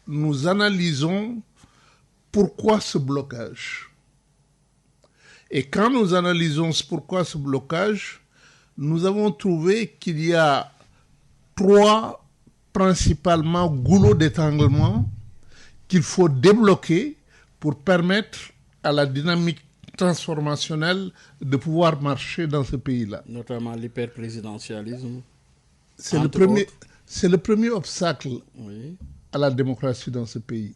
nous analysons pourquoi ce blocage. Et quand nous analysons pourquoi ce blocage, nous avons trouvé qu'il y a 3 principalement goulots d'étranglement qu'il faut débloquer pour permettre à la dynamique transformationnelle de pouvoir marcher dans ce pays-là. Notamment l'hyperprésidentialisme. C'est le premier obstacle à la démocratie dans ce pays.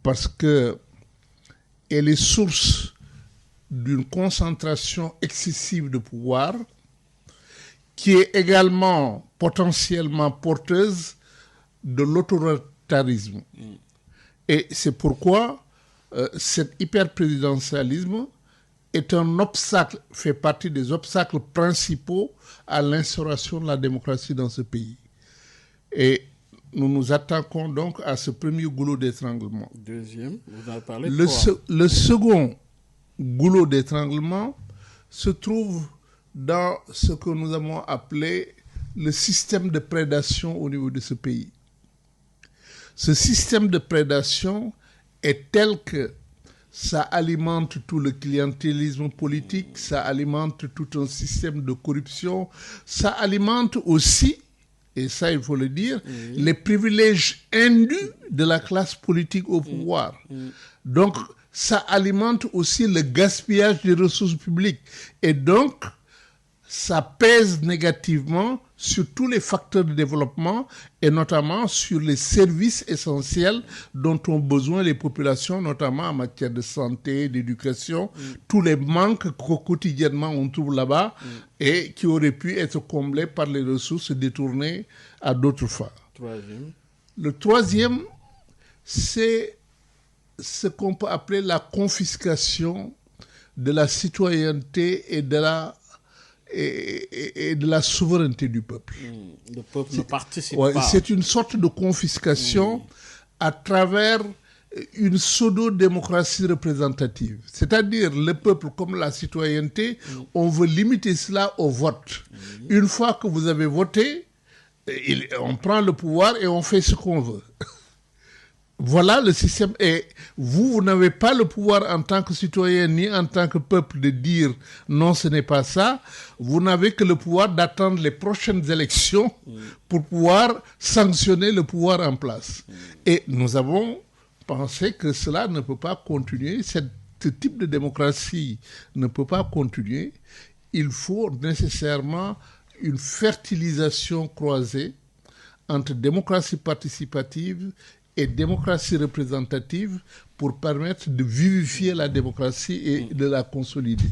Parce qu'elle est source d'une concentration excessive de pouvoir qui est également potentiellement porteuse de l'autoritarisme. Et c'est pourquoi cet hyperprésidentialisme est un obstacle, fait partie des obstacles principaux à l'instauration de la démocratie dans ce pays. Et nous nous attaquons donc à ce premier goulot d'étranglement. Deuxième, vous en avez parlé. Le second goulot d'étranglement se trouve dans ce que nous avons appelé le système de prédation au niveau de ce pays. Ce système de prédation est tel que ça alimente tout le clientélisme politique, ça alimente tout un système de corruption, ça alimente aussi, et ça il faut le dire, les privilèges indus de la classe politique au pouvoir. Donc, ça alimente aussi le gaspillage des ressources publiques. Et donc, ça pèse négativement sur tous les facteurs de développement et notamment sur les services essentiels dont ont besoin les populations, notamment en matière de santé, d'éducation, tous les manques que quotidiennement on trouve là-bas et qui auraient pu être comblés par les ressources détournées à d'autres fins. Le troisième, c'est ce qu'on peut appeler la confiscation de la citoyenneté et de la souveraineté du peuple. Le peuple ne participe pas. C'est une sorte de confiscation à travers une pseudo-démocratie représentative. C'est-à-dire le peuple comme la citoyenneté, on veut limiter cela au vote. Une fois que vous avez voté, on prend le pouvoir et on fait ce qu'on veut. Voilà le système. Et vous n'avez pas le pouvoir en tant que citoyen ni en tant que peuple de dire non, ce n'est pas ça. Vous n'avez que le pouvoir d'attendre les prochaines élections pour pouvoir sanctionner le pouvoir en place. Et nous avons pensé que cela ne peut pas continuer. Ce type de démocratie ne peut pas continuer. Il faut nécessairement une fertilisation croisée entre démocratie participative et démocratie représentative pour permettre de vivifier la démocratie et de la consolider.